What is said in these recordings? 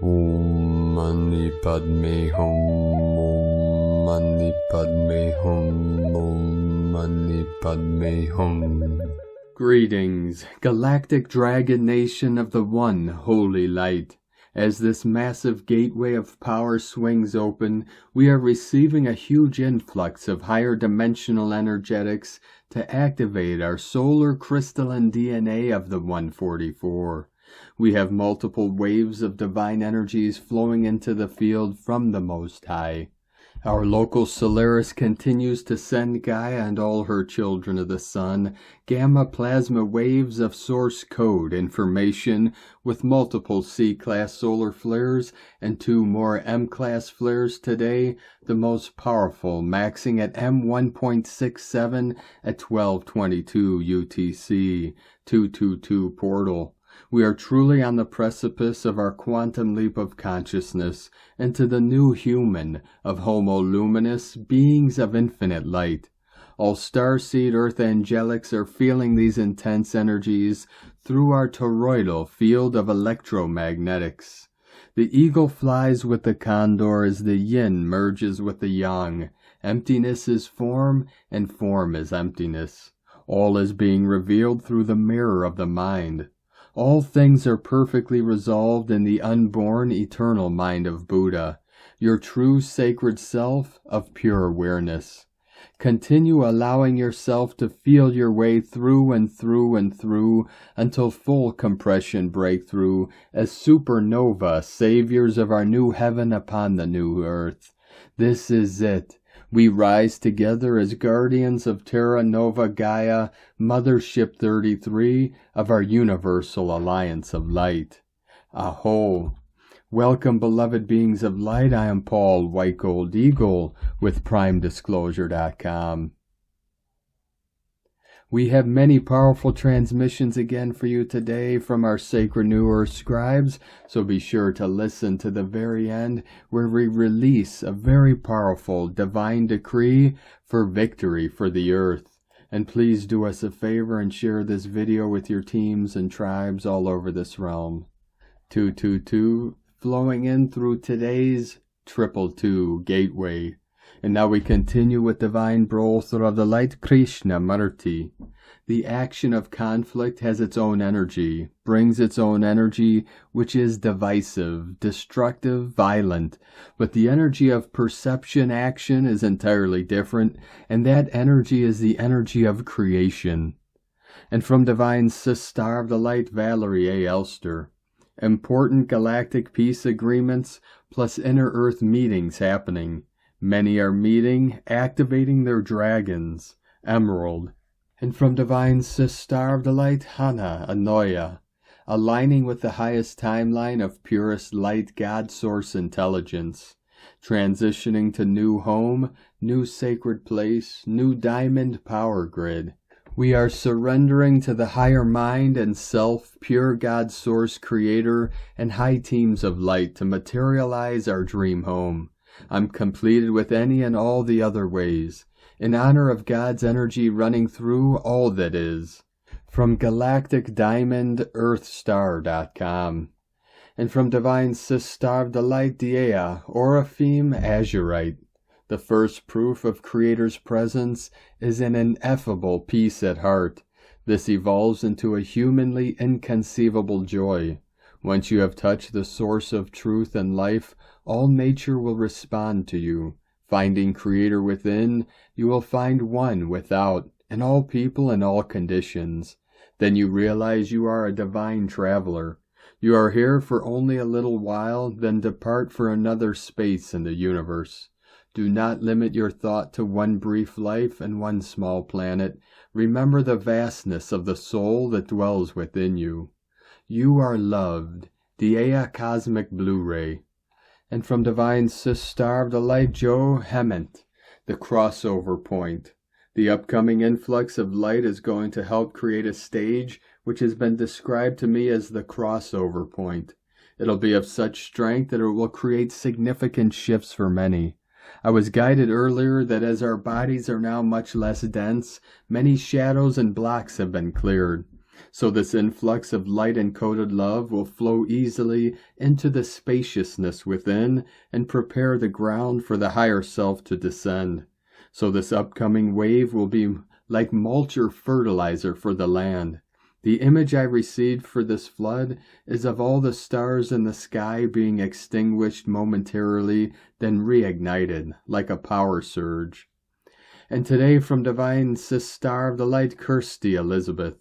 Om Mani Padme Hum, Om Mani Padme Hum, Om Mani Padme Hum. Greetings, Galactic Dragon Nation of the One Holy Light. As this massive gateway of power swings open, we are receiving a huge influx of higher dimensional energetics to activate our solar crystalline DNA of the 144. We have multiple waves of divine energies flowing into the field from the Most High. Our local Solaris continues to send Gaia and all her children of the sun gamma plasma waves of source code information with multiple C-class solar flares and 2 more M-class flares today, the most powerful maxing at M1.67 at 1222 UTC 222 portal. We are truly on the precipice of our quantum leap of consciousness into the new human of Homo Luminous, beings of infinite light. All starseed earth angelics are feeling these intense energies through our toroidal field of electromagnetics. The eagle flies with the condor as the yin merges with the yang. Emptiness is form, and form is emptiness. All is being revealed through the mirror of the mind. All things are perfectly resolved in the unborn eternal mind of Buddha, your true sacred self of pure awareness. Continue allowing yourself to feel your way through and through and through until full compression breakthrough as supernova saviors of our new heaven upon the new earth. This is it. We rise together as guardians of Terra Nova Gaia, Mothership 33 of our Universal Alliance of Light. Aho! Welcome, beloved beings of light. I am Paul White Gold Eagle with PrimeDisclosure.com. We have many powerful transmissions again for you today from our Sacred New Earth scribes, so be sure to listen to the very end where we release a very powerful divine decree for victory for the earth. And please do us a favor and share this video with your teams and tribes all over this realm. 222 flowing in through today's 222 gateway. And now we continue with Divine Brother of the Light Krishnamurti. The action of conflict has its own energy, brings its own energy, which is divisive, destructive, violent. But the energy of perception action is entirely different, and that energy is the energy of creation. And from Divine Sister of the Light Valerie A. Elster. Important galactic peace agreements plus inner earth meetings happening. Many are meeting, activating their dragons, Emerald. And from Divine Sister of the Light, Hana Anoya, aligning with the highest timeline of purest light God source intelligence, transitioning to new home, new sacred place, new diamond power grid. We are surrendering to the higher mind and self, pure God source creator, and high teams of light to materialize our dream home. I'm completed with any and all the other ways, in honor of God's energy running through all that is. From Galactic Diamond Earthstar.com. And from Divine Sister of the Light Dea, Orapheme Azurite. The first proof of Creator's presence is an ineffable peace at heart. This evolves into a humanly inconceivable joy. Once you have touched the source of truth and life, all nature will respond to you. Finding Creator within, you will find one without, in all people and all conditions. Then you realize you are a divine traveler. You are here for only a little while, then depart for another space in the universe. Do not limit your thought to one brief life and one small planet. Remember the vastness of the soul that dwells within you. You are loved. Dea Cosmic Blu-ray. And from Divine Sister of the Light, Joe Hement, the crossover point. The upcoming influx of light is going to help create a stage which has been described to me as the crossover point. It'll be of such strength that it will create significant shifts for many. I was guided earlier that as our bodies are now much less dense, many shadows and blocks have been cleared. So this influx of light-encoded love will flow easily into the spaciousness within and prepare the ground for the higher self to descend. So this upcoming wave will be like mulch or fertilizer for the land. The image I received for this flood is of all the stars in the sky being extinguished momentarily, then reignited like a power surge. And today from Divine Sis Star of the Light, Kirsty Elizabeth.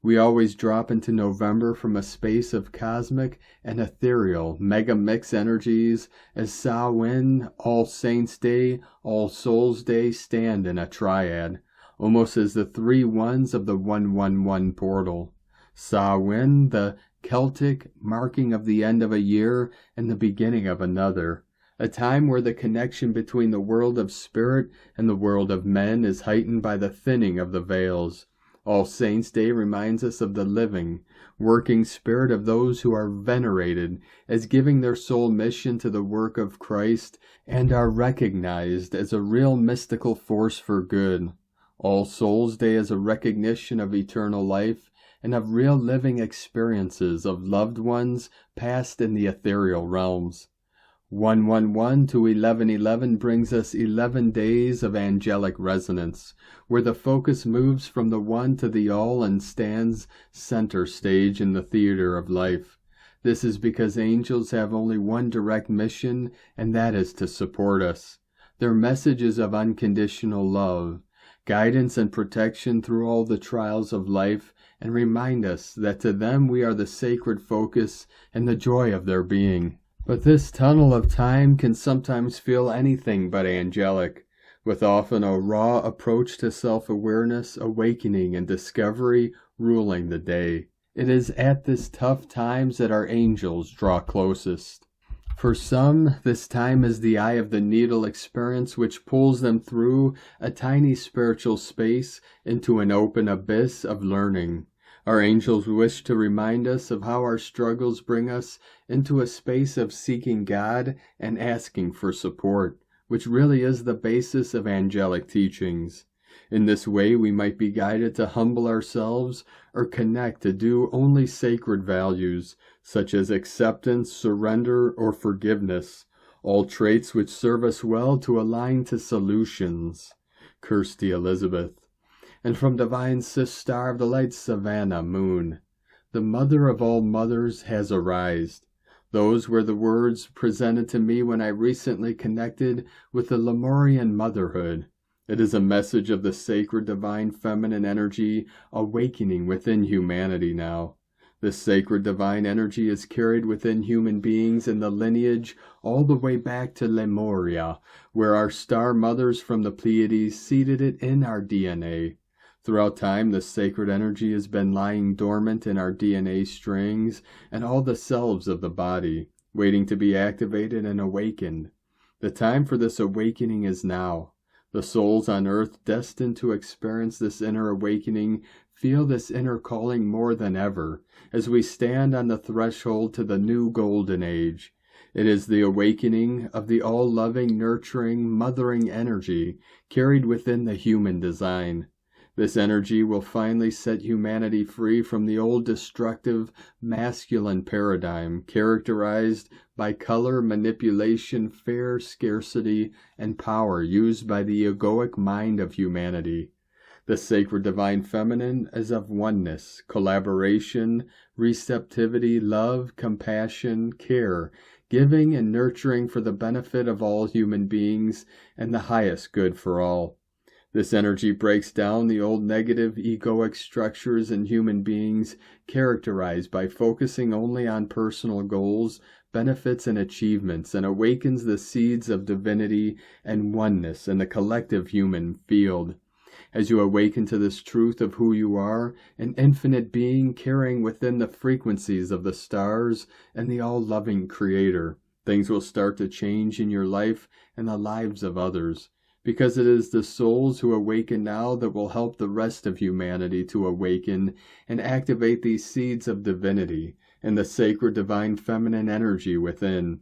We always drop into November from a space of cosmic and ethereal mega mix energies as Samhain, All Saints' Day, All Souls' Day stand in a triad, almost as the 3 ones of the 111 portal. Samhain, the Celtic marking of the end of a year and the beginning of another, a time where the connection between the world of spirit and the world of men is heightened by the thinning of the veils. All Saints' Day reminds us of the living, working spirit of those who are venerated as giving their soul mission to the work of Christ and are recognized as a real mystical force for good. All Souls' Day is a recognition of eternal life and of real living experiences of loved ones passed in the ethereal realms. 111 to 1111 brings us 11 days of angelic resonance, where the focus moves from the one to the all and stands center stage in the theater of life. This is because angels have only one direct mission, and that is to support us. Their message is of unconditional love, guidance and protection through all the trials of life, and remind us that to them we are the sacred focus and the joy of their being. But this tunnel of time can sometimes feel anything but angelic, with often a raw approach to self-awareness, awakening, and discovery ruling the day. It is at this tough times that our angels draw closest. For some, this time is the eye of the needle experience which pulls them through a tiny spiritual space into an open abyss of learning. Our angels wish to remind us of how our struggles bring us into a space of seeking God and asking for support, which really is the basis of angelic teachings. In this way, we might be guided to humble ourselves or connect to do only sacred values, such as acceptance, surrender, or forgiveness, all traits which serve us well to align to solutions. Kirsty Elizabeth. And from Divine Sis Star of the Light, Savannah Moon. The mother of all mothers has arisen. Those were the words presented to me when I recently connected with the Lemurian motherhood. It is a message of the sacred divine feminine energy awakening within humanity now. This sacred divine energy is carried within human beings in the lineage all the way back to Lemuria, where our star mothers from the Pleiades seeded it in our DNA. Throughout time, this sacred energy has been lying dormant in our DNA strings and all the cells of the body, waiting to be activated and awakened. The time for this awakening is now. The souls on earth destined to experience this inner awakening feel this inner calling more than ever, as we stand on the threshold to the new golden age. It is the awakening of the all-loving, nurturing, mothering energy carried within the human design. This energy will finally set humanity free from the old destructive masculine paradigm characterized by color, manipulation, fear, scarcity, and power used by the egoic mind of humanity. The sacred divine feminine is of oneness, collaboration, receptivity, love, compassion, care, giving and nurturing for the benefit of all human beings and the highest good for all. This energy breaks down the old negative egoic structures in human beings characterized by focusing only on personal goals, benefits, and achievements, and awakens the seeds of divinity and oneness in the collective human field. As you awaken to this truth of who you are, an infinite being carrying within the frequencies of the stars and the all-loving Creator, things will start to change in your life and the lives of others. Because it is the souls who awaken now that will help the rest of humanity to awaken and activate these seeds of divinity and the sacred divine feminine energy within.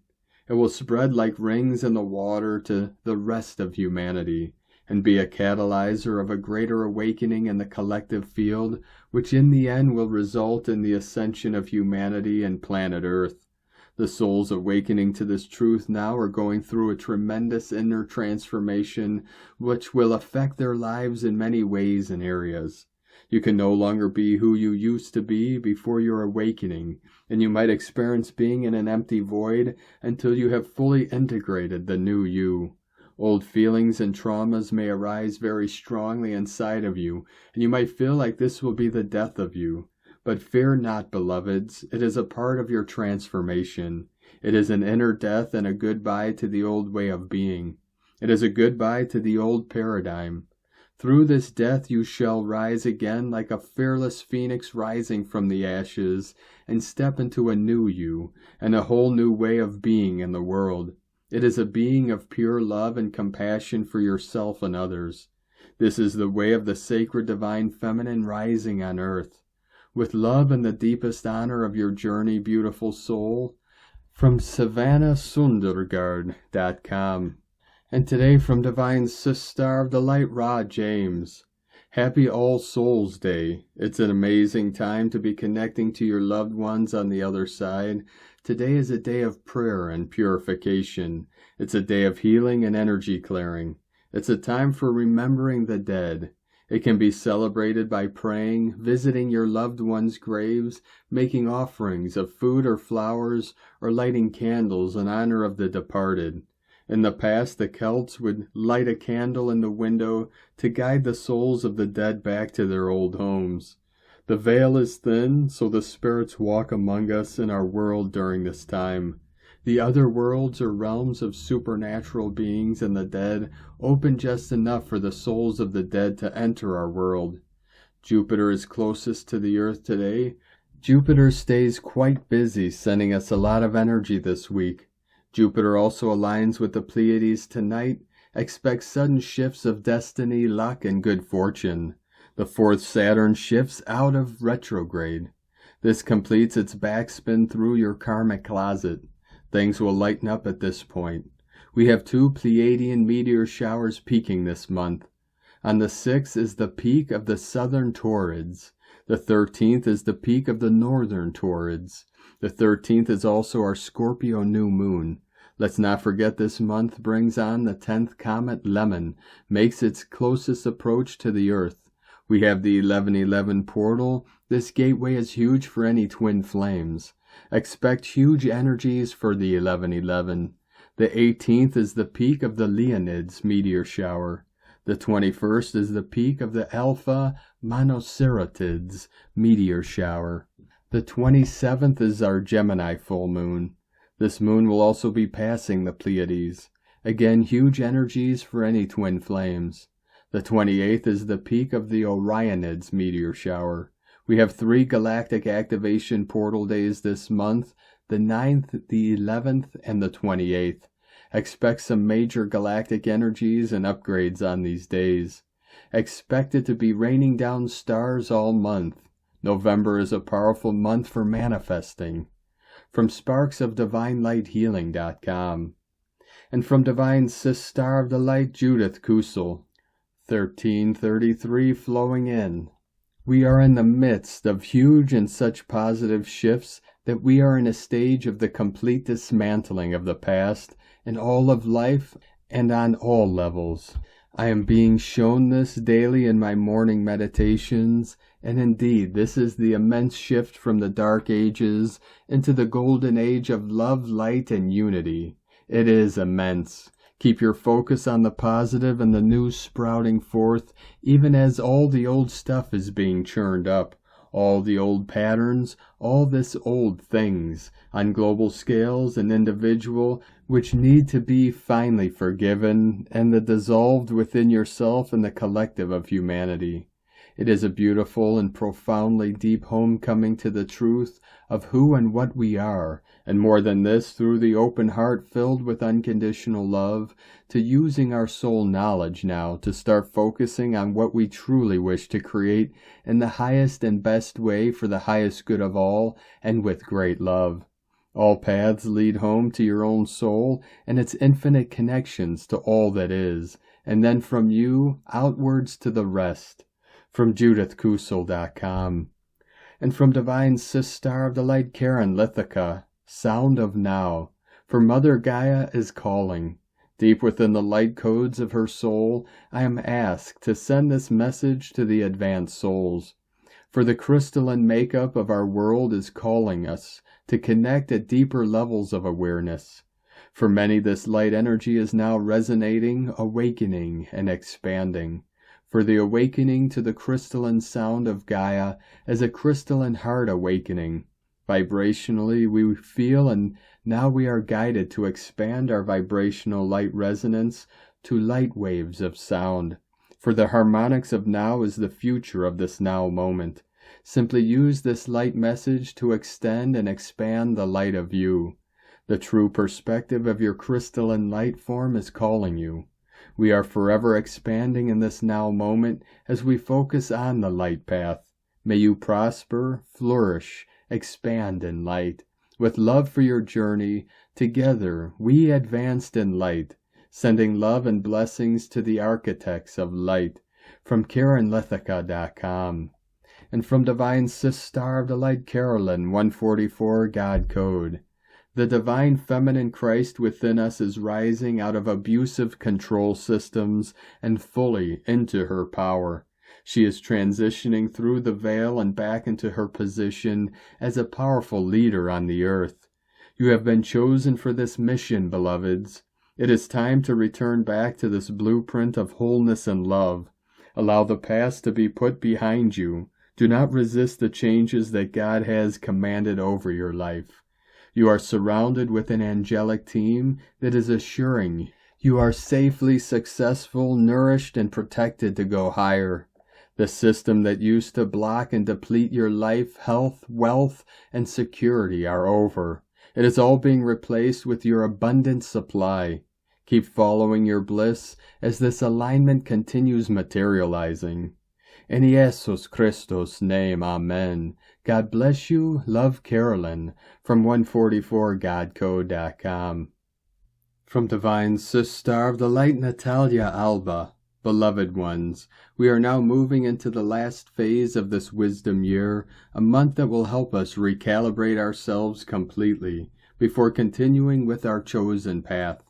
It will spread like rings in the water to the rest of humanity, and be a catalyzer of a greater awakening in the collective field, which in the end will result in the ascension of humanity and planet Earth. The souls awakening to this truth now are going through a tremendous inner transformation which will affect their lives in many ways and areas. You can no longer be who you used to be before your awakening, and you might experience being in an empty void until you have fully integrated the new you. Old feelings and traumas may arise very strongly inside of you, and you might feel like this will be the death of you. But fear not, beloveds, it is a part of your transformation. It is an inner death and a goodbye to the old way of being. It is a goodbye to the old paradigm. Through this death you shall rise again like a fearless phoenix rising from the ashes, and step into a new you, and a whole new way of being in the world. It is a being of pure love and compassion for yourself and others. This is the way of the sacred divine feminine rising on earth. With love and the deepest honor of your journey, beautiful soul, from SavannahSundergaard.com. And today from Divine Sister of the Light, Ra James. Happy All Souls Day. It's an amazing time to be connecting to your loved ones on the other side. Today is a day of prayer and purification. It's a day of healing and energy clearing. It's a time for remembering the dead. It can be celebrated by praying, visiting your loved ones' graves, making offerings of food or flowers, or lighting candles in honor of the departed. In the past, the Celts would light a candle in the window to guide the souls of the dead back to their old homes. The veil is thin, so the spirits walk among us in our world during this time. The other worlds or realms of supernatural beings and the dead open just enough for the souls of the dead to enter our world. Jupiter is closest to the Earth today. Jupiter stays quite busy, sending us a lot of energy this week. Jupiter also aligns with the Pleiades tonight. Expect sudden shifts of destiny, luck, and good fortune. The fourth Saturn shifts out of retrograde. This completes its backspin through your karmic closet. Things will lighten up at this point. We have 2 Pleiadian meteor showers peaking this month. On the 6th is the peak of the southern Taurids. The 13th is the peak of the northern Taurids. The 13th is also our Scorpio new moon. Let's not forget this month brings on the 10th comet Lemon, makes its closest approach to the Earth. We have the 1111 portal. This gateway is huge for any twin flames. Expect huge energies for the 1111. The 18th is the peak of the Leonids meteor shower. The 21st is the peak of the Alpha Monoceratids meteor shower. The 27th is our Gemini full moon. This moon will also be passing the Pleiades. Again, huge energies for any twin flames. The 28th is the peak of the Orionids meteor shower. We have 3 galactic activation portal days this month, the 9th, the 11th, and the 28th. Expect some major galactic energies and upgrades on these days. Expect it to be raining down stars all month. November is a powerful month for manifesting. From sparksofdivinelighthealing.com. And from Divine Sister of the Light, Judith Kusel. 1333 flowing in. We are in the midst of huge and such positive shifts that we are in a stage of the complete dismantling of the past in all of life and on all levels. I am being shown this daily in my morning meditations, and indeed this is the immense shift from the dark ages into the golden age of love, light, and unity. It is immense. Keep your focus on the positive and the new sprouting forth, even as all the old stuff is being churned up. All the old patterns, all this old things, on global scales and individual, which need to be finally forgiven, and the dissolved within yourself and the collective of humanity. It is a beautiful and profoundly deep homecoming to the truth of who and what we are, and more than this, through the open heart filled with unconditional love, to using our soul knowledge now to start focusing on what we truly wish to create in the highest and best way for the highest good of all, and with great love. All paths lead home to your own soul and its infinite connections to all that is, and then from you outwards to the rest. From JudithKusel.com. And from Divine Sister of the Light Karen Lithica, sound of now, for Mother Gaia is calling. Deep within the light codes of her soul, I am asked to send this message to the advanced souls. For the crystalline makeup of our world is calling us to connect at deeper levels of awareness. For many, this light energy is now resonating, awakening, and expanding. For the awakening to the crystalline sound of Gaia is a crystalline heart awakening. Vibrationally, we feel, and now we are guided to expand our vibrational light resonance to light waves of sound. For the harmonics of now is the future of this now moment. Simply use this light message to extend and expand the light of you. The true perspective of your crystalline light form is calling you. We are forever expanding in this now moment as we focus on the light path. May you prosper, flourish, expand in light. With love for your journey, together we advanced in light, sending love and blessings to the architects of light. From KarenLithica.com. And from Divine Sister of the Light Carolyn, 144 God Code. The divine feminine Christ within us is rising out of abusive control systems and fully into her power. She is transitioning through the veil and back into her position as a powerful leader on the earth. You have been chosen for this mission, beloveds. It is time to return back to this blueprint of wholeness and love. Allow the past to be put behind you. Do not resist the changes that God has commanded over your life. You are surrounded with an angelic team that is assuring you are safely successful, nourished, and protected to go higher. The system that used to block and deplete your life, health, wealth, and security are over. It is all being replaced with your abundant supply. Keep following your bliss as this alignment continues materializing. In Jesus Christos' name, Amen. God bless you. Love, Carolyn. From 144godcode.com. From Divine Sister of the Light, Natalia Alba. Beloved ones, we are now moving into the last phase of this wisdom year, a month that will help us recalibrate ourselves completely before continuing with our chosen path.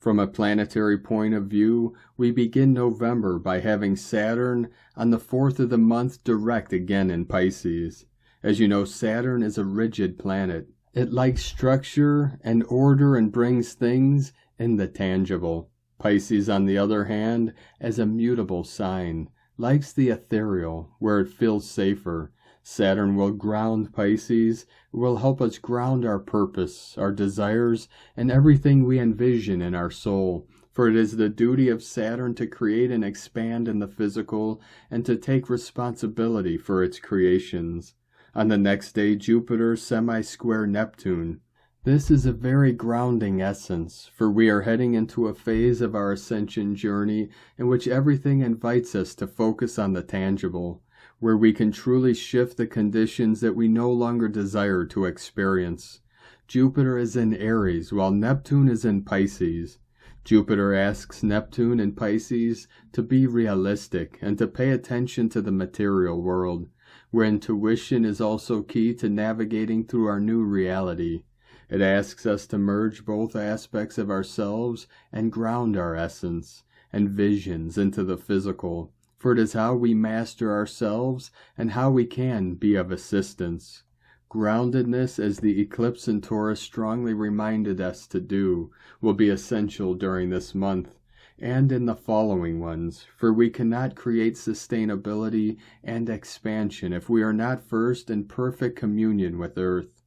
From a planetary point of view, we begin November by having Saturn on the 4th of the month direct again in Pisces. As you know, Saturn is a rigid planet. It likes structure and order and brings things in the tangible. Pisces, on the other hand, as a mutable sign, likes the ethereal, where it feels safer. Saturn will ground Pisces. It will help us ground our purpose, our desires, and everything we envision in our soul. For it is the duty of Saturn to create and expand in the physical and to take responsibility for its creations. On the next day, Jupiter semi-square Neptune. This is a very grounding essence, for we are heading into a phase of our ascension journey in which everything invites us to focus on the tangible, where we can truly shift the conditions that we no longer desire to experience. Jupiter is in Aries, while Neptune is in Pisces. Jupiter asks Neptune in Pisces to be realistic and to pay attention to the material world, where intuition is also key to navigating through our new reality. It asks us to merge both aspects of ourselves and ground our essence and visions into the physical, for it is how we master ourselves and how we can be of assistance. Groundedness, as the eclipse in Taurus strongly reminded us to do, will be essential during this month and in the following ones, for we cannot create sustainability and expansion if we are not first in perfect communion with Earth.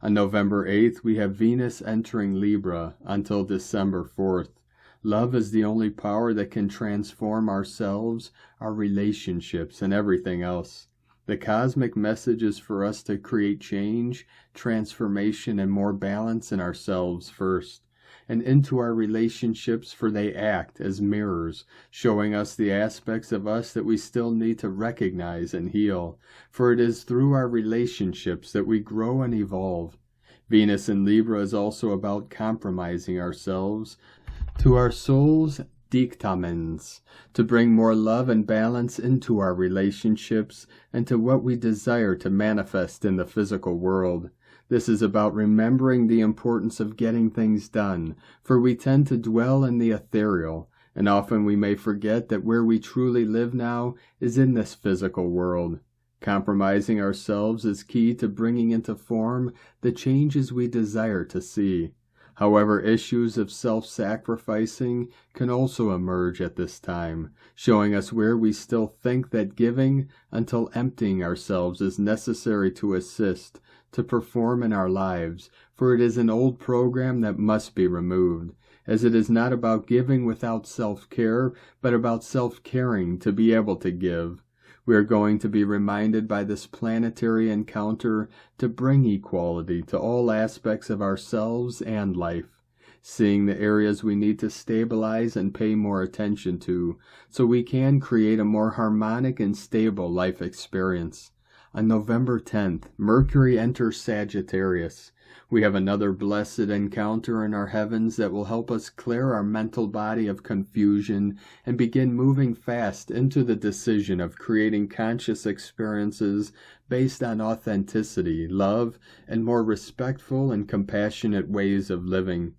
On November 8th, we have Venus entering Libra until December 4th. Love is the only power that can transform ourselves, our relationships, and everything else. The cosmic message is for us to create change, transformation, and more balance in ourselves first, and into our relationships, for they act as mirrors, showing us the aspects of us that we still need to recognize and heal, for it is through our relationships that we grow and evolve. Venus in Libra is also about compromising ourselves to our souls dictamens, to bring more love and balance into our relationships and to what we desire to manifest in the physical world. This is about remembering the importance of getting things done, for we tend to dwell in the ethereal, and often we may forget that where we truly live now is in this physical world. Compromising ourselves is key to bringing into form the changes we desire to see. However, issues of self-sacrificing can also emerge at this time, showing us where we still think that giving until emptying ourselves is necessary to assist, to perform in our lives, for it is an old program that must be removed, as it is not about giving without self-care, but about self-caring to be able to give. We are going to be reminded by this planetary encounter to bring equality to all aspects of ourselves and life, seeing the areas we need to stabilize and pay more attention to, so we can create a more harmonic and stable life experience. On November 10th, Mercury enters Sagittarius. We have another blessed encounter in our heavens that will help us clear our mental body of confusion and begin moving fast into the decision of creating conscious experiences based on authenticity, love, and more respectful and compassionate ways of living.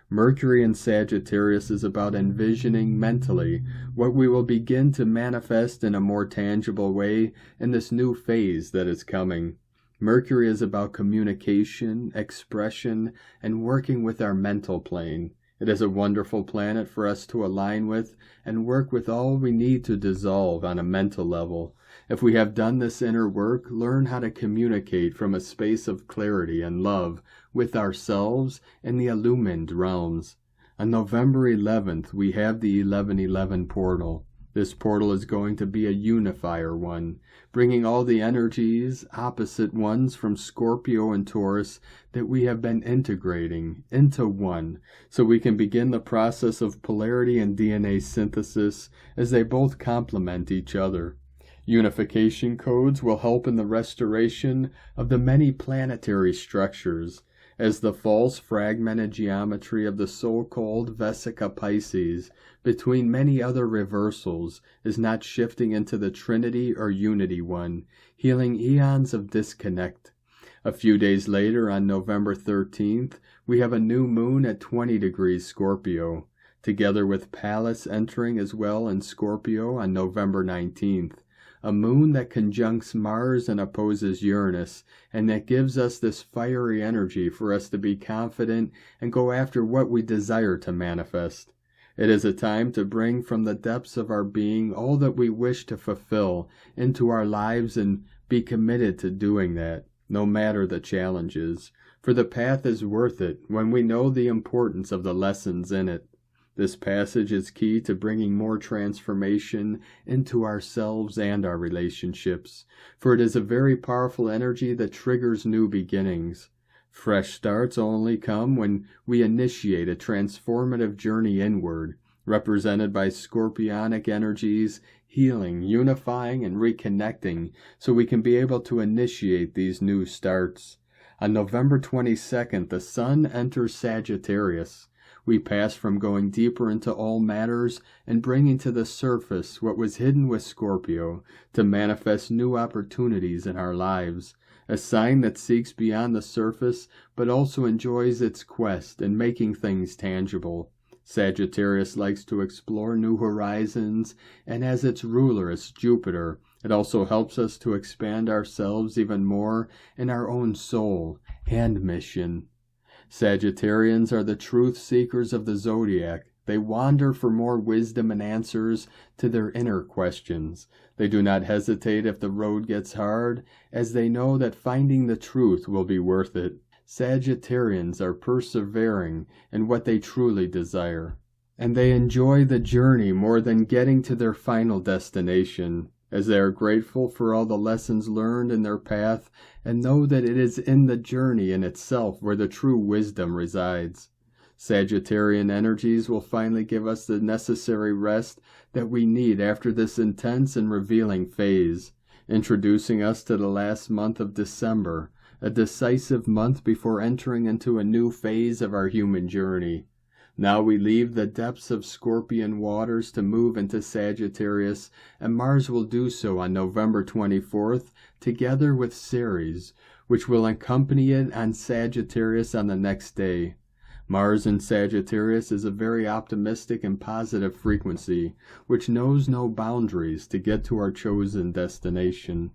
Mercury in Sagittarius is about envisioning mentally what we will begin to manifest in a more tangible way in this new phase that is coming. Mercury is about communication, expression, and working with our mental plane. It is a wonderful planet for us to align with and work with all we need to dissolve on a mental level. If we have done this inner work, learn how to communicate from a space of clarity and love with ourselves and the illumined realms. On November 11th, we have the 1111 portal. This portal is going to be a unifier one, bringing all the energies, opposite ones from Scorpio and Taurus, that we have been integrating into one, so we can begin the process of polarity and DNA synthesis as they both complement each other. Unification codes will help in the restoration of the many planetary structures, as the false fragmented geometry of the so-called Vesica Pisces, between many other reversals, is not shifting into the Trinity or Unity one, healing eons of disconnect. A few days later, on November 13th, we have a new moon at 20 degrees Scorpio, together with Pallas entering as well in Scorpio on November 19th. A moon that conjuncts Mars and opposes Uranus, and that gives us this fiery energy for us to be confident and go after what we desire to manifest. It is a time to bring from the depths of our being all that we wish to fulfill into our lives and be committed to doing that, no matter the challenges, for the path is worth it when we know the importance of the lessons in it. This passage is key to bringing more transformation into ourselves and our relationships, for it is a very powerful energy that triggers new beginnings. Fresh starts only come when we initiate a transformative journey inward, represented by scorpionic energies, healing, unifying, and reconnecting, so we can be able to initiate these new starts. On November 22nd, the Sun enters Sagittarius. We pass from going deeper into all matters and bringing to the surface what was hidden with Scorpio to manifest new opportunities in our lives, a sign that seeks beyond the surface but also enjoys its quest in making things tangible. Sagittarius likes to explore new horizons, and as its ruler is Jupiter, it also helps us to expand ourselves even more in our own soul and mission. Sagittarians are the truth seekers of the zodiac. They wander for more wisdom and answers to their inner questions. They do not hesitate if the road gets hard, as they know that finding the truth will be worth it. Sagittarians are persevering in what they truly desire, and they enjoy the journey more than getting to their final destination, as they are grateful for all the lessons learned in their path and know that it is in the journey in itself where the true wisdom resides. Sagittarian energies will finally give us the necessary rest that we need after this intense and revealing phase, introducing us to the last month of December, a decisive month before entering into a new phase of our human journey. Now we leave the depths of Scorpion waters to move into Sagittarius, and Mars will do so on November 24th, together with Ceres, which will accompany it on Sagittarius on the next day. Mars in Sagittarius is a very optimistic and positive frequency, which knows no boundaries to get to our chosen destination.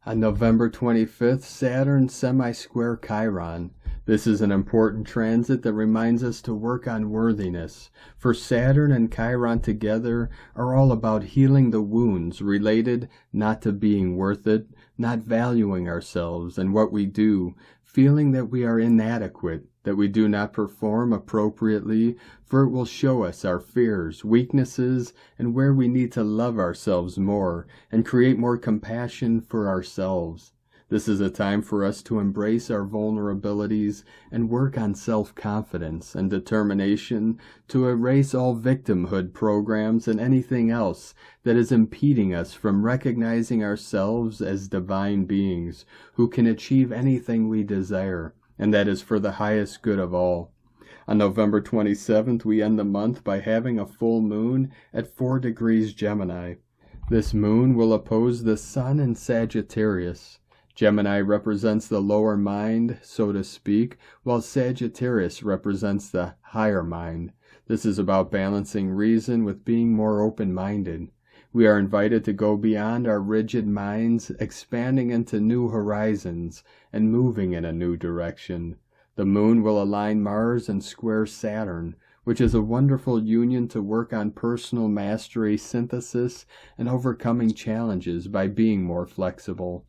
On November 25th, Saturn semi-square Chiron. This is an important transit that reminds us to work on worthiness, for Saturn and Chiron together are all about healing the wounds related not to being worth it, not valuing ourselves and what we do, feeling that we are inadequate, that we do not perform appropriately, for it will show us our fears, weaknesses, and where we need to love ourselves more and create more compassion for ourselves. This is a time for us to embrace our vulnerabilities and work on self-confidence and determination to erase all victimhood programs and anything else that is impeding us from recognizing ourselves as divine beings who can achieve anything we desire, and that is for the highest good of all. On November 27th, we end the month by having a full moon at 4 degrees Gemini. This moon will oppose the Sun in Sagittarius. Gemini represents the lower mind, so to speak, while Sagittarius represents the higher mind. This is about balancing reason with being more open-minded. We are invited to go beyond our rigid minds, expanding into new horizons and moving in a new direction. The moon will align Mars and square Saturn, which is a wonderful union to work on personal mastery, synthesis, and overcoming challenges by being more flexible.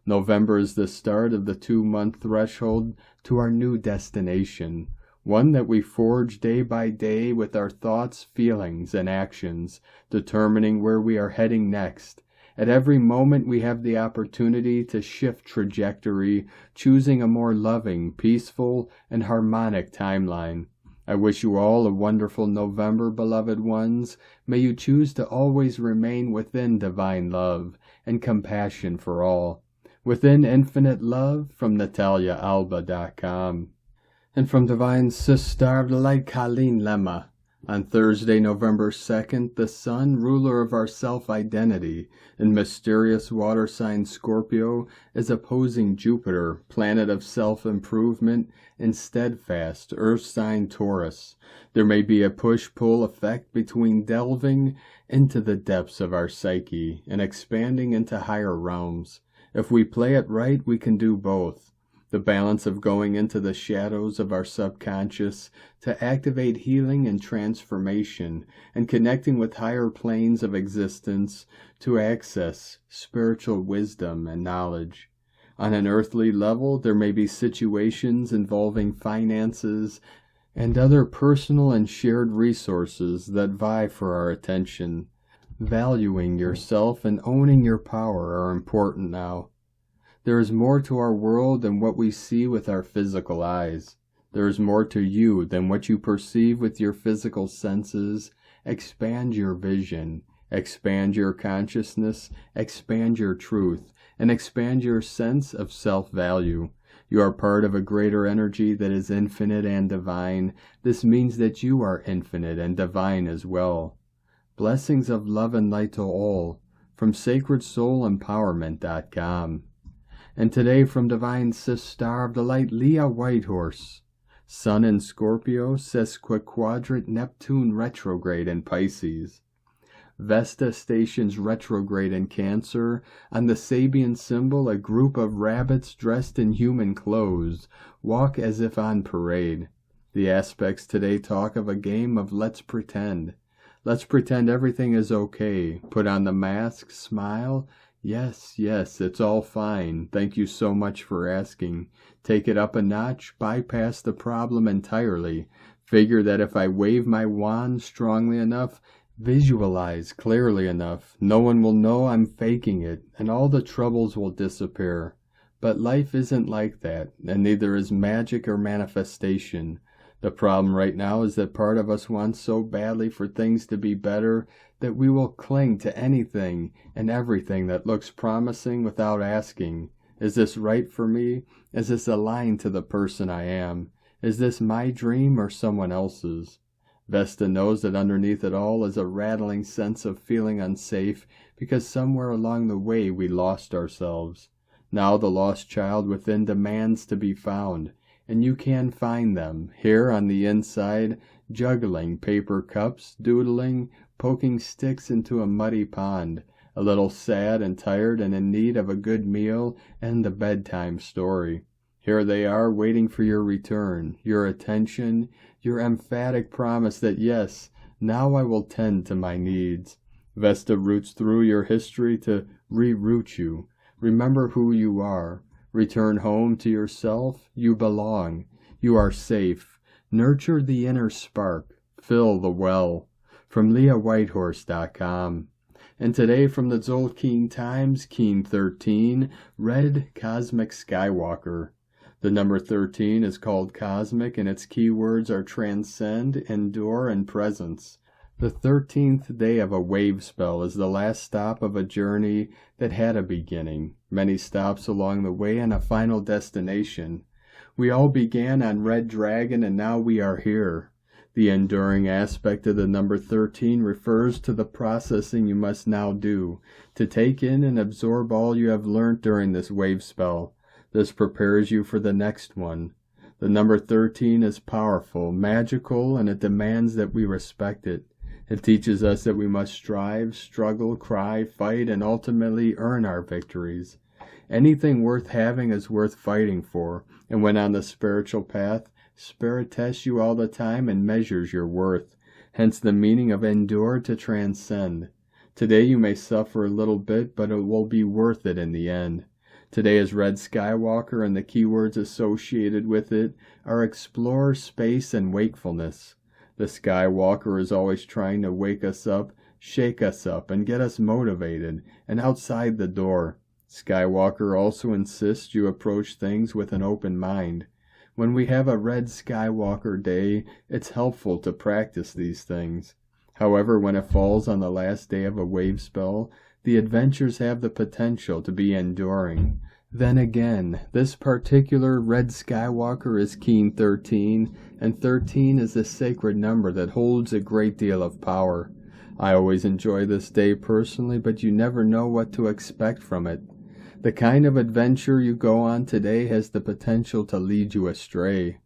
November is the start of the 2-month threshold to our new destination, one that we forge day by day with our thoughts, feelings, and actions, determining where we are heading next. At every moment we have the opportunity to shift trajectory, choosing a more loving, peaceful, and harmonic timeline. I wish you all a wonderful November, beloved ones. May you choose to always remain within divine love and compassion for all. Within infinite love, from NataliaAlba.com. And from Divine Sister of the Light, Colleen Lemma. On Thursday, November 2nd, the Sun, ruler of our self-identity, in mysterious water sign Scorpio, is opposing Jupiter, planet of self-improvement, in steadfast earth sign Taurus. There may be a push-pull effect between delving into the depths of our psyche and expanding into higher realms. If we play it right, we can do both. The balance of going into the shadows of our subconscious to activate healing and transformation, and connecting with higher planes of existence to access spiritual wisdom and knowledge. On an earthly level, there may be situations involving finances and other personal and shared resources that vie for our attention. Valuing yourself and owning your power are important now. There is more to our world than what we see with our physical eyes. There is more to you than what you perceive with your physical senses. Expand your vision, expand your consciousness, expand your truth, and expand your sense of self-value. You are part of a greater energy that is infinite and divine. This means that you are infinite and divine as well. Blessings of love and light to all, from SacredSoulEmpowerment.com. And today from Divine Sister of the Light, Leah Whitehorse. Sun in Scorpio, sesquiquadrate Neptune retrograde in Pisces. Vesta stations retrograde in Cancer. On the Sabian symbol, a group of rabbits dressed in human clothes walk as if on parade. The aspects today talk of a game of let's pretend. Let's pretend everything is okay. Put on the mask, smile. Yes, it's all fine. Thank you so much for asking. Take it up a notch, bypass the problem entirely. Figure that if I wave my wand strongly enough, visualize clearly enough, no one will know I'm faking it, and all the troubles will disappear. But life isn't like that, and neither is magic or manifestation. The problem right now is that part of us wants so badly for things to be better that we will cling to anything and everything that looks promising without asking, is this right for me? Is this aligned to the person I am? Is this my dream or someone else's? Vesta knows that underneath it all is a rattling sense of feeling unsafe because somewhere along the way we lost ourselves. Now the lost child within demands to be found, and you can find them, here on the inside, juggling paper cups, doodling, poking sticks into a muddy pond, a little sad and tired and in need of a good meal and the bedtime story. Here they are waiting for your return, your attention, your emphatic promise that yes, now I will tend to my needs. Vesta roots through your history to reroot you. Remember who you are. Return home to yourself. You belong. You are safe. Nurture the inner spark. Fill the well. From LeahWhitehorse.com. And today from the Tzolk'in Times, Keen 13, Red Cosmic Skywalker. The number 13 is called cosmic, and its keywords are transcend, endure, and presence. The 13th day of a wave spell is the last stop of a journey that had a beginning, many stops along the way, and a final destination. We all began on Red Dragon, and now we are here. The enduring aspect of the number 13 refers to the processing you must now do, to take in and absorb all you have learnt during this wave spell. This prepares you for the next one. The number 13 is powerful, magical, and it demands that we respect it. It teaches us that we must strive, struggle, cry, fight, and ultimately earn our victories. Anything worth having is worth fighting for, and when on the spiritual path, Spirit tests you all the time and measures your worth. Hence the meaning of endure to transcend. Today you may suffer a little bit, but it will be worth it in the end. Today is Red Skywalker, and the keywords associated with it are explore, space, and wakefulness. The Skywalker is always trying to wake us up, shake us up, and get us motivated and outside the door. Skywalker also insists you approach things with an open mind. When we have a Red Skywalker day, it's helpful to practice these things. However, when it falls on the last day of a wave spell, the adventures have the potential to be enduring. Then again, this particular Red Skywalker is Keen 13, and 13 is a sacred number that holds a great deal of power. I always enjoy this day personally, but you never know what to expect from it. The kind of adventure you go on today has the potential to lead you astray.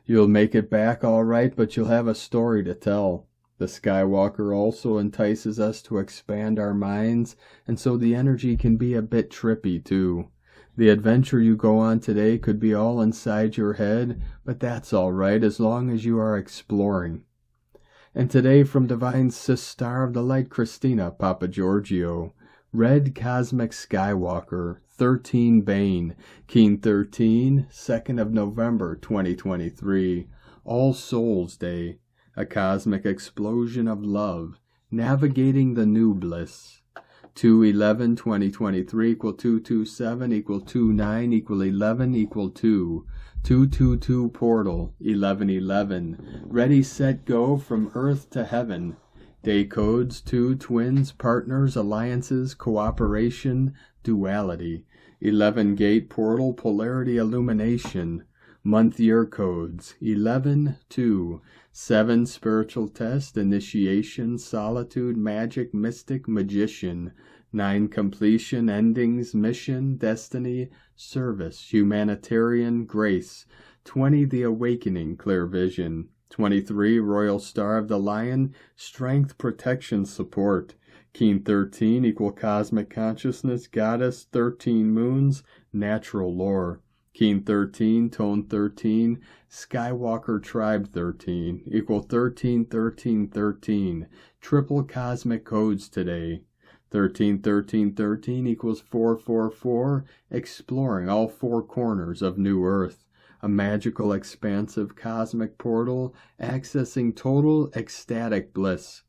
You'll make it back all right, but you'll have a story to tell. The Skywalker also entices us to expand our minds, and so the energy can be a bit trippy too. The adventure you go on today could be all inside your head, but that's all right as long as you are exploring. And today from Divine Sis Star of the Light Christina Papa Giorgio, Red Cosmic Skywalker, 13 Bane, Keen 13, 2nd of November 2023, All Souls Day, a cosmic explosion of love, navigating the new bliss. 2/11/2023 equal 227 equal 29 equal 11 equal 2. 222 portal 1111. Ready, set, go from earth to heaven. Day codes 2 twins, partners, alliances, cooperation, duality. 11 gate portal polarity illumination. Month year codes 11-2. 7 spiritual test initiation, solitude, magic, mystic, magician. 9 completion, endings, mission, destiny, service, humanitarian, grace. 20 the awakening, clear vision. 23 royal star of the lion, strength, protection, support. Keen 13 equal cosmic consciousness, goddess, 13 moons, natural lore. Keen 13, tone 13, Skywalker tribe 13, equal 13, 13, 13. Triple cosmic codes today. 13, 13, 13 equals 444, exploring all 4 corners of New Earth. A magical, expansive cosmic portal, accessing total ecstatic bliss.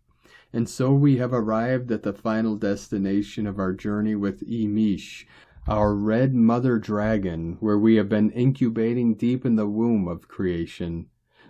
And so we have arrived at the final destination of our journey with Emish, our red mother dragon, where we have been incubating deep in the womb of creation.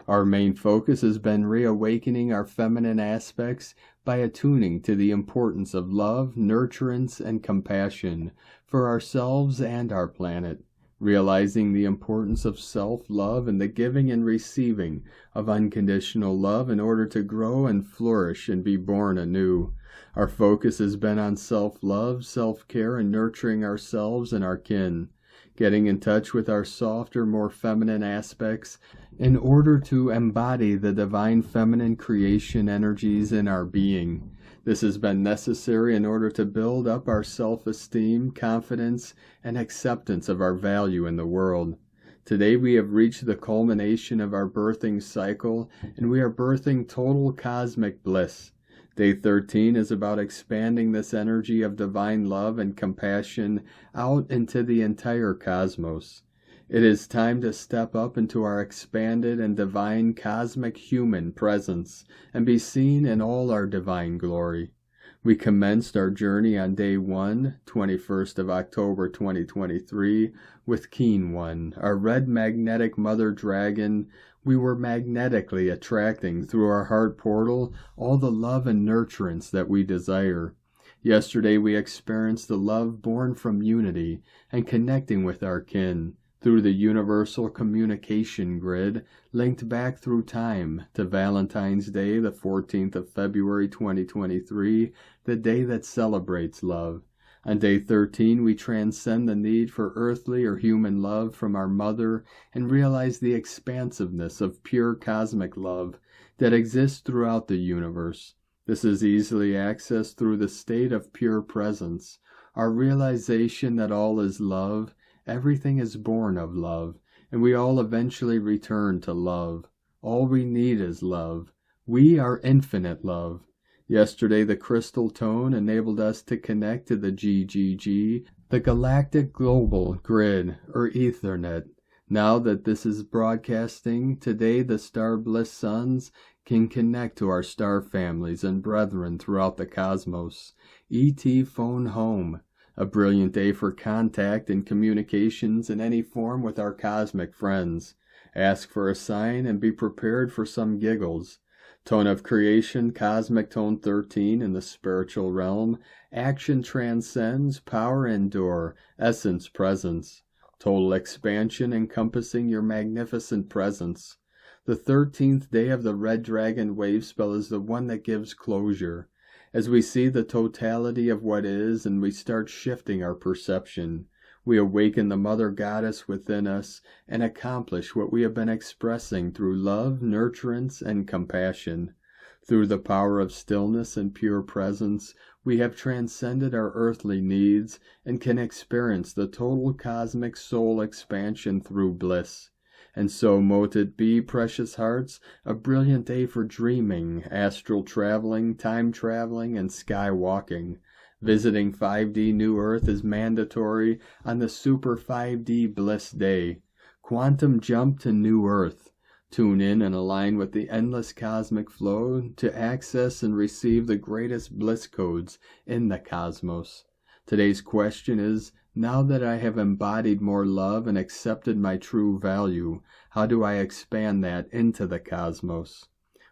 Our main focus has been reawakening our feminine aspects by attuning to the importance of love, nurturance, and compassion for ourselves and our planet. realizing the importance of self-love and the giving and receiving of unconditional love in order to grow and flourish and be born anew. Our focus has been on self-love, self-care, and nurturing ourselves and our kin, getting in touch with our softer, more feminine aspects in order to embody the divine feminine creation energies in our being. This has been necessary in order to build up our self-esteem, confidence, and acceptance of our value in the world. Today we have reached the culmination of our birthing cycle, and we are birthing total cosmic bliss. Day 13 is about expanding this energy of divine love and compassion out into the entire cosmos. It is time to step up into our expanded and divine cosmic human presence and be seen in all our divine glory. We commenced our journey on day 1, 21st of October 2023, with Keen 1, our red magnetic mother dragon. We were magnetically attracting through our heart portal all the love and nurturance that we desire. Yesterday we experienced the love born from unity and connecting with our kin through the universal communication grid linked back through time to Valentine's Day, the 14th of February 2023, the day that celebrates love. On day 13, we transcend the need for earthly or human love from our mother and realize the expansiveness of pure cosmic love that exists throughout the universe. This is easily accessed through the state of pure presence, our realization that all is love, everything is born of love, and we all eventually return to love. All we need is love. We are infinite love. Yesterday, the crystal tone enabled us to connect to the GGG, the Galactic Global Grid, or Ethernet. Now that this is broadcasting, today the Star Bliss Sons can connect to our star families and brethren throughout the cosmos. ET Phone Home, a brilliant day for contact and communications in any form with our cosmic friends. Ask for a sign and be prepared for some giggles. Tone of creation, cosmic tone 13 in the spiritual realm. Action transcends, power endure, essence presence. Total expansion encompassing your magnificent presence. The 13th day of the Red Dragon wave spell is the one that gives closure. As we see the totality of what is and we start shifting our perception, we awaken the Mother Goddess within us and accomplish what we have been expressing through love, nurturance, and compassion. Through the power of stillness and pure presence, we have transcended our earthly needs and can experience the total cosmic soul expansion through bliss. And so mote it be, precious hearts, a brilliant day for dreaming, astral traveling, time traveling, and sky walking. Visiting 5D New Earth is mandatory on the Super 5D Bliss Day. Quantum jump to New Earth. Tune in and align with the endless cosmic flow to access and receive the greatest bliss codes in the cosmos. Today's question is, now that I have embodied more love and accepted my true value, how do I expand that into the cosmos?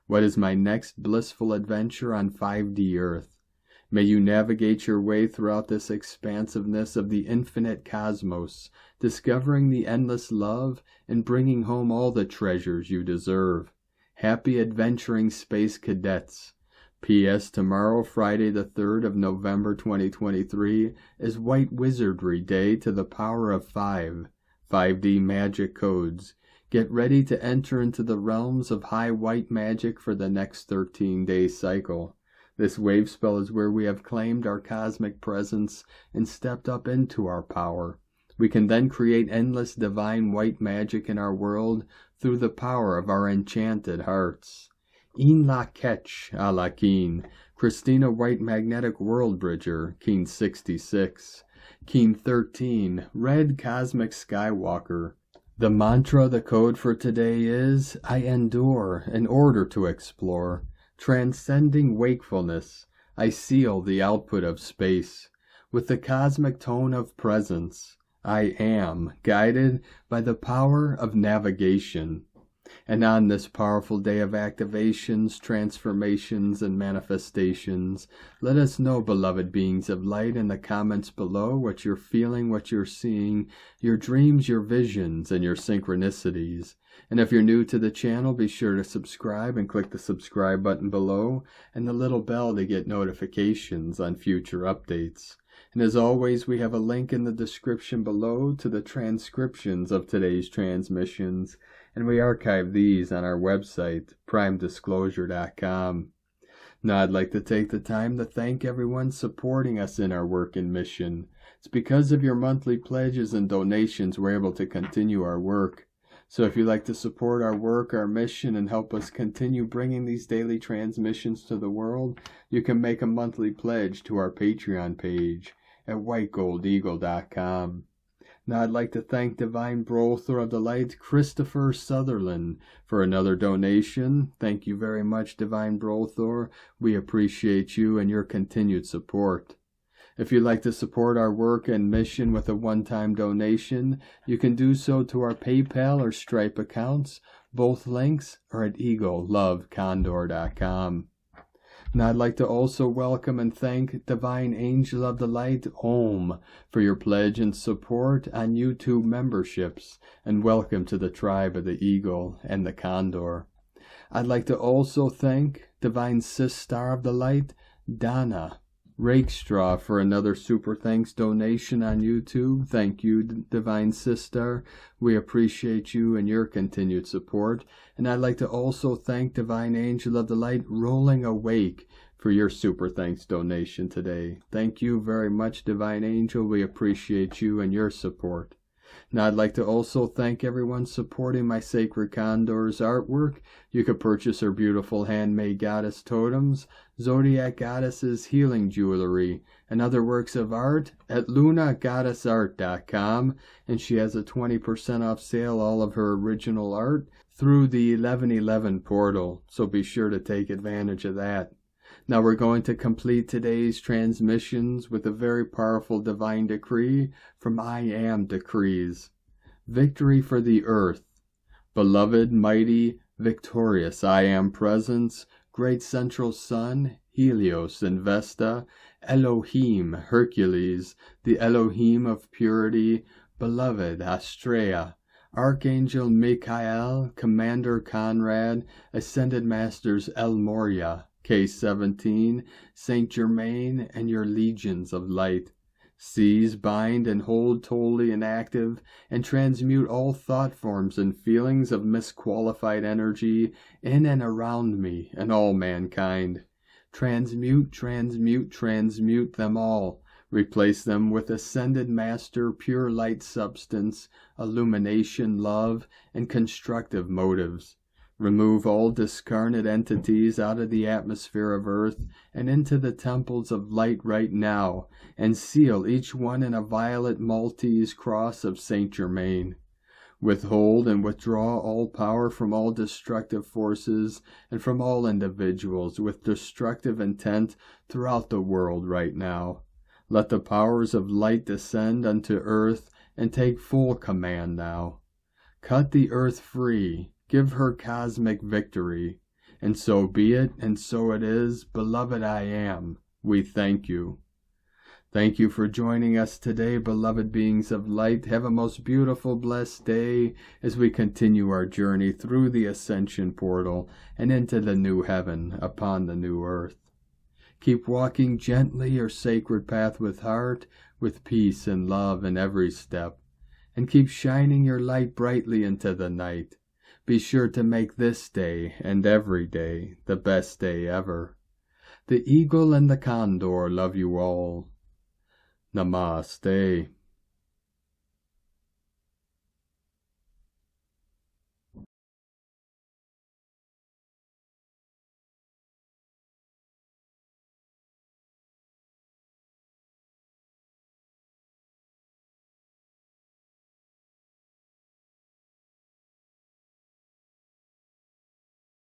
What is my next blissful adventure on 5D Earth? May you navigate your way throughout this expansiveness of the infinite cosmos, discovering the endless love and bringing home all the treasures you deserve. Happy adventuring space cadets. P.S. Tomorrow, Friday the 3rd of November 2023, is White Wizardry Day to the power of 5D magic codes. Get ready to enter into the realms of high white magic for the next 13-day cycle. This wave spell is where we have claimed our cosmic presence and stepped up into our power. We can then create endless divine white magic in our world through the power of our enchanted hearts. In la ketch a la Keen, Christina White Magnetic World Bridger, Keen 66. Keen 13, Red Cosmic Skywalker. The mantra, the code for today is, I endure in order to explore. Transcending wakefulness, I seal the output of space. With the cosmic tone of presence, I am guided by the power of navigation. And on this powerful day of activations, transformations, and manifestations, let us know, beloved beings of light, in the comments below what you're feeling, what you're seeing, your dreams, your visions, and your synchronicities. And if you're new to the channel, be sure to subscribe and click the subscribe button below and the little bell to get notifications on future updates. And as always, we have a link in the description below to the transcriptions of today's transmissions, and we archive these on our website, primedisclosure.com. Now, I'd like to take the time to thank everyone supporting us in our work and mission. It's because of your monthly pledges and donations we're able to continue our work. So if you'd like to support our work, our mission, and help us continue bringing these daily transmissions to the world, you can make a monthly pledge to our Patreon page at whitegoldeagle.com. Now I'd like to thank Divine Brother of the Light, Christopher Sutherland, for another donation. Thank you very much, Divine Brother. We appreciate you and your continued support. If you'd like to support our work and mission with a one-time donation, you can do so to our PayPal or Stripe accounts. Both links are at eaglelovecondor.com. Now I'd like to also welcome and thank Divine Angel of the Light, Om, for your pledge and support on YouTube memberships, and welcome to the tribe of the Eagle and the Condor. I'd like to also thank Divine Sister of the Light, Donna Rakestraw, for another super thanks donation on YouTube. Thank you, Divine Sister. We appreciate you and your continued support. And I'd like to also thank Divine Angel of the Light, Rolling Awake, for your super thanks donation today. Thank you very much, Divine Angel. We appreciate you and your support. Now I'd like to also thank everyone supporting my Sacred Condor's artwork. You could purchase her beautiful handmade goddess totems, Zodiac Goddesses healing jewelry, and other works of art at lunagoddessart.com, and she has a 20% off sale all of her original art through the 1111 portal, so be sure to take advantage of that. Now we're going to complete today's transmissions with a very powerful divine decree from I Am Decrees. Victory for the earth. Beloved, mighty, victorious I Am Presence, great central sun, Helios and Vesta, Elohim, Hercules, the Elohim of purity, beloved Astrea, Archangel Michael, Commander Conrad, Ascended Masters El Moria, K17, Saint Germain, and your legions of light. Seize, bind, and hold totally inactive, and transmute all thought forms and feelings of misqualified energy in and around me and all mankind. Transmute, transmute, transmute them all. Replace them with Ascended Master, pure light substance, illumination, love, and constructive motives. Remove all discarnate entities out of the atmosphere of earth and into the temples of light right now, and seal each one in a violet Maltese cross of Saint Germain. Withhold and withdraw all power from all destructive forces and from all individuals with destructive intent throughout the world right now. Let the powers of light descend unto earth and take full command now. Cut the earth free. Give her cosmic victory. And so be it, and so it is. Beloved I Am, we thank you. Thank you for joining us today, beloved beings of light. Have a most beautiful, blessed day as we continue our journey through the ascension portal and into the new heaven upon the new earth. Keep walking gently your sacred path with heart, with peace and love in every step, and keep shining your light brightly into the night. Be sure to make this day and every day the best day ever. The Eagle and the Condor love you all. Namaste.